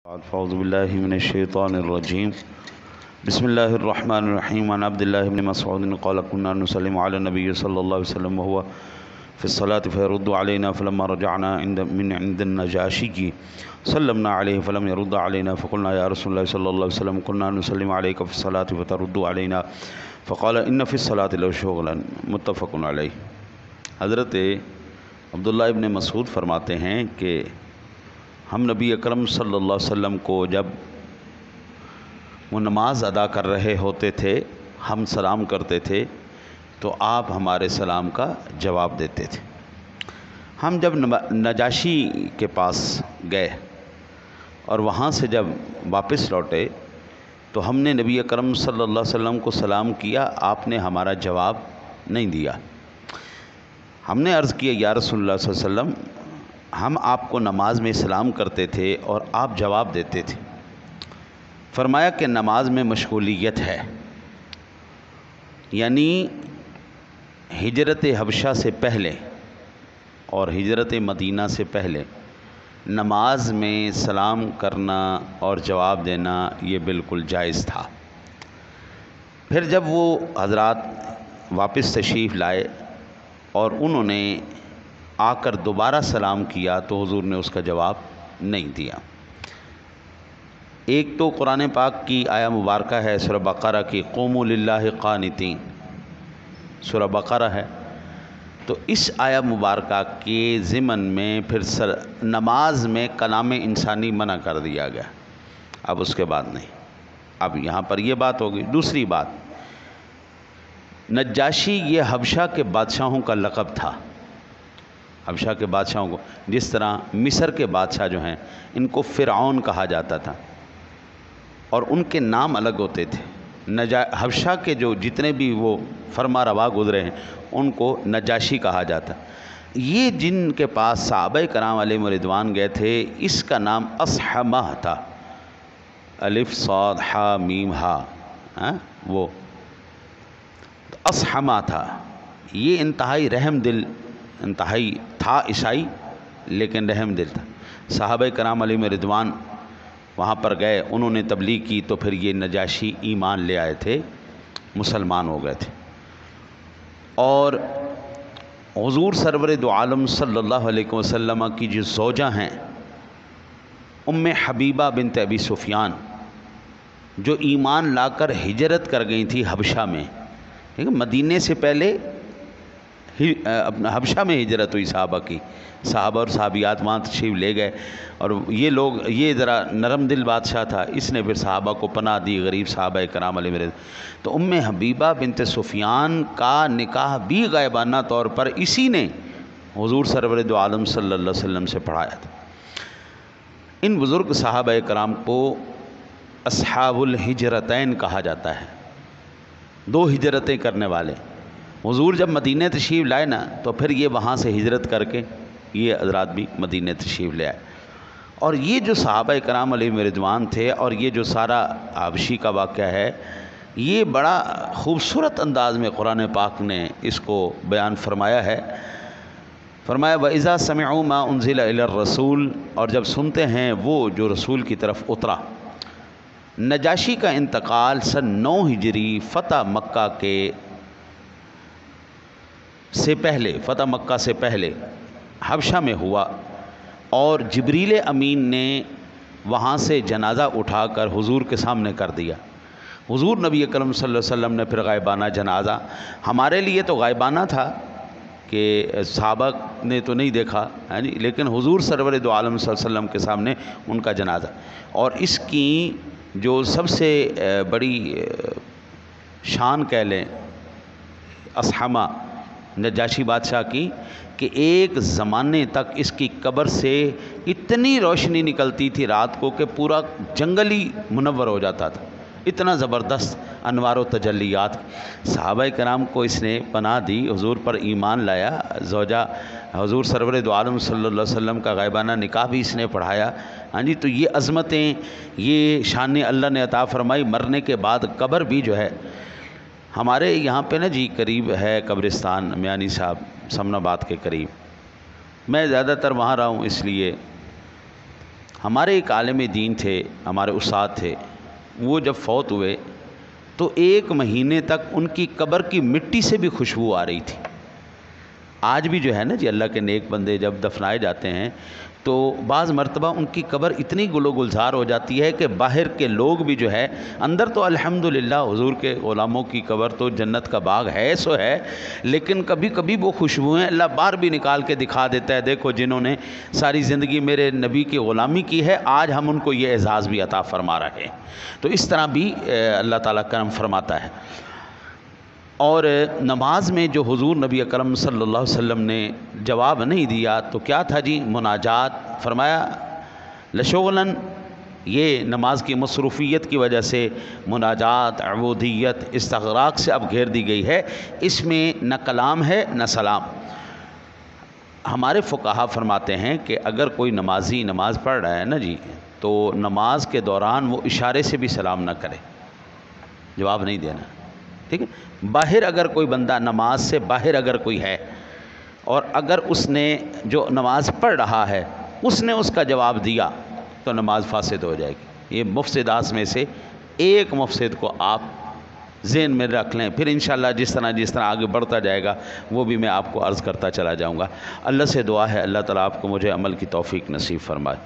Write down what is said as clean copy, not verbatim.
أعوذ بالله من الشيطان الرجيم بسم الله الرحمن الرحيم عن عبد الله بن مسعود قال كنا نسلم على النبي صلى الله عليه وسلم وهو في الصلاة فيرد علينا فلما رجعنا عند النجاشي سلمنا عليه فلم يرد علينا فقلنا يا رسول الله صلى الله عليه وسلم كنا نسلم عليك في الصلاة فترد علينا فقال إن في الصلاة لو شغلا متفق علیہ۔ حضرت عبداللہ ابن مسعود فرماتے ہیں کہ ہم نبی اکرم صلی اللہ علیہ وسلم کو جب وہ نماز ادا کر رہے ہوتے تھے ہم سلام کرتے تھے تو آپ ہمارے سلام کا جواب دیتے تھے۔ ہم جب نجاشی کے پاس گئے اور وہاں سے جب واپس لوٹے تو ہم نے نبی اکرم صلی اللہ علیہ وسلم کو سلام کیا، آپ نے ہمارا جواب نہیں دیا۔ ہم نے عرض کیا یا رسول اللہ صلی اللہ علیہ وسلم ہم آپ کو نماز میں سلام کرتے تھے اور آپ جواب دیتے تھے۔ فرمایا کہ نماز میں مشغولیت ہے، یعنی ہجرت حبشہ سے پہلے اور ہجرت مدینہ سے پہلے نماز میں سلام کرنا اور جواب دینا یہ بالکل جائز تھا۔ پھر جب وہ حضرات واپس تشریف لائے اور انہوں نے آ کر دوبارہ سلام کیا تو حضور نے اس کا جواب نہیں دیا۔ ایک تو قرآن پاک کی آیہ مبارکہ ہے سورہ بقرہ کی قوموا للہ قانتین، سورہ بقرہ ہے، تو اس آیہ مبارکہ کے ضمن میں پھر نماز میں کلام انسانی منع کر دیا گیا۔ اب اس کے بعد نہیں، اب یہاں پر یہ بات ہوگی۔ دوسری بات، نجاشی یہ حبشہ کے بادشاہوں کا لقب تھا۔ حبشہ کے بادشاہوں کو، جس طرح مصر کے بادشاہ جو ہیں ان کو فرعون کہا جاتا تھا اور ان کے نام الگ ہوتے تھے۔ حبشہ کے جو جتنے بھی وہ فرما روا گزرے ہیں ان کو نجاشی کہا جاتا۔ یہ جن کے پاس صحابہ کرام علیہم رضوان گئے تھے اس کا نام اصحمہ تھا، الف صاد ح میم ہا، وہ اصحمہ تھا۔ یہ انتہائی رحم دل، انتہائی تھا عیسائی لیکن رحم دل تھا۔ صحابہ کرام علیہم رضوان وہاں پر گئے، انہوں نے تبلیغ کی تو پھر یہ نجاشی ایمان لے آئے تھے، مسلمان ہو گئے تھے۔ اور حضور سرور دو عالم صلی اللہ علیہ وسلم کی جو زوجہ ہیں ام حبیبہ بنت ابی سفیان، جو ایمان لا کر ہجرت کر گئی تھی حبشہ میں، ٹھیک ہے، مدینے سے پہلے اپنا حبشہ میں ہجرت ہوئی صحابہ کی، صحابہ اور صحابیات وہاں تشریف لے گئے اور یہ لوگ، یہ ذرا نرم دل بادشاہ تھا، اس نے پھر صحابہ کو پناہ دی، غریب صحابہ کرام علیہ رضوان۔ تو ام حبیبہ بنت سفیان کا نکاح بھی غائبانہ طور پر اسی نے حضور سرور دو عالم صلی اللہ علیہ وسلم سے پڑھایا تھا۔ ان بزرگ صحابہ کرام کو اصحاب الہجرتین کہا جاتا ہے، دو ہجرتیں کرنے والے۔ حضور جب مدینہ تشریف لائے نا تو پھر یہ وہاں سے ہجرت کر کے یہ حضرات بھی مدینہ تشریف لے آئے۔ اور یہ جو صحابہ کرام علیہ رضوان تھے اور یہ جو سارا حبشی کا واقعہ ہے، یہ بڑا خوبصورت انداز میں قرآن پاک نے اس کو بیان فرمایا ہے۔ فرمایا وَإِذَا سَمِعُوا مَا أُنزِلَ إِلَى الرَّسُولِ، اور جب سنتے ہیں وہ جو رسول کی طرف اترا۔ نجاشی کا انتقال سن 9 ہجری فتح مکہ سے پہلے، فتح مکہ سے پہلے حبشہ میں ہوا، اور جبریل امین نے وہاں سے جنازہ اٹھا کر حضور کے سامنے کر دیا۔ حضور نبی اکرم صلی اللہ علیہ وسلم نے پھر غائبانہ جنازہ، ہمارے لیے تو غائبانہ تھا کہ صحابہ نے تو نہیں دیکھا، لیکن حضور سرور دو عالم صلی اللہ علیہ وسلم کے سامنے ان کا جنازہ۔ اور اس کی جو سب سے بڑی شان کہہ لیں اصحمہ نجاشی بادشاہ کی، کہ ایک زمانے تک اس کی قبر سے اتنی روشنی نکلتی تھی رات کو کہ پورا جنگل ہی منور ہو جاتا تھا، اتنا زبردست انوار و تجلیات۔ صحابہ کرام کو اس نے پناہ دی، حضور پر ایمان لایا، زوجہ حضور سرور دو عالم صلی اللہ علیہ وسلم کا غائبانہ نکاح بھی اس نے پڑھایا۔ تو یہ عظمتیں، یہ شان اللہ نے عطا فرمائی۔ مرنے کے بعد قبر بھی جو ہے ہمارے یہاں پہ نا جی قریب ہے قبرستان میانی صاحب سمن آباد کے قریب، میں زیادہ تر وہاں رہا ہوں اس لیے ہمارے ایک عالم دین تھے، ہمارے استاد تھے، وہ جب فوت ہوئے تو 1 مہینے تک ان کی قبر کی مٹی سے بھی خوشبو آ رہی تھی۔ آج بھی جو ہے نا جی اللہ کے نیک بندے جب دفنائے جاتے ہیں تو بعض مرتبہ ان کی قبر اتنی گل و گلزار ہو جاتی ہے کہ باہر کے لوگ بھی جو ہے، اندر تو الحمدللہ حضور کے غلاموں کی قبر تو جنت کا باغ ہے سو ہے، لیکن کبھی کبھی وہ خوشبوئیں اللہ بار بھی نکال کے دکھا دیتا ہے، دیکھو جنہوں نے ساری زندگی میرے نبی کی غلامی کی ہے، آج ہم ان کو یہ اعزاز بھی عطا فرما رہے ہیں۔ تو اس طرح بھی اللہ تعالیٰ کرم فرماتا ہے۔ اور نماز میں جو حضور نبی اکرم صلی اللہ علیہ وسلم نے جواب نہیں دیا تو کیا تھا جی؟ مناجات۔ فرمایا لشغلاً، یہ نماز کی مصروفیت کی وجہ سے مناجات، عبودیت استغراق سے اب گھیر دی گئی ہے، اس میں نہ کلام ہے نہ سلام۔ ہمارے فقہا فرماتے ہیں کہ اگر کوئی نمازی نماز پڑھ رہا ہے نا جی، تو نماز کے دوران وہ اشارے سے بھی سلام نہ کرے، جواب نہیں دینا، ٹھیک ہے؟ باہر اگر کوئی بندہ نماز سے باہر اگر کوئی ہے اور اگر اس نے جو نماز پڑھ رہا ہے اس نے اس کا جواب دیا تو نماز فاسد ہو جائے گی۔ یہ مفسدات میں سے ایک مفسد کو آپ ذہن میں رکھ لیں، پھر انشاءاللہ جس طرح آگے بڑھتا جائے گا وہ بھی میں آپ کو عرض کرتا چلا جاؤں گا۔ اللہ سے دعا ہے اللہ تعالیٰ آپ کو مجھے عمل کی توفیق نصیب فرمائے۔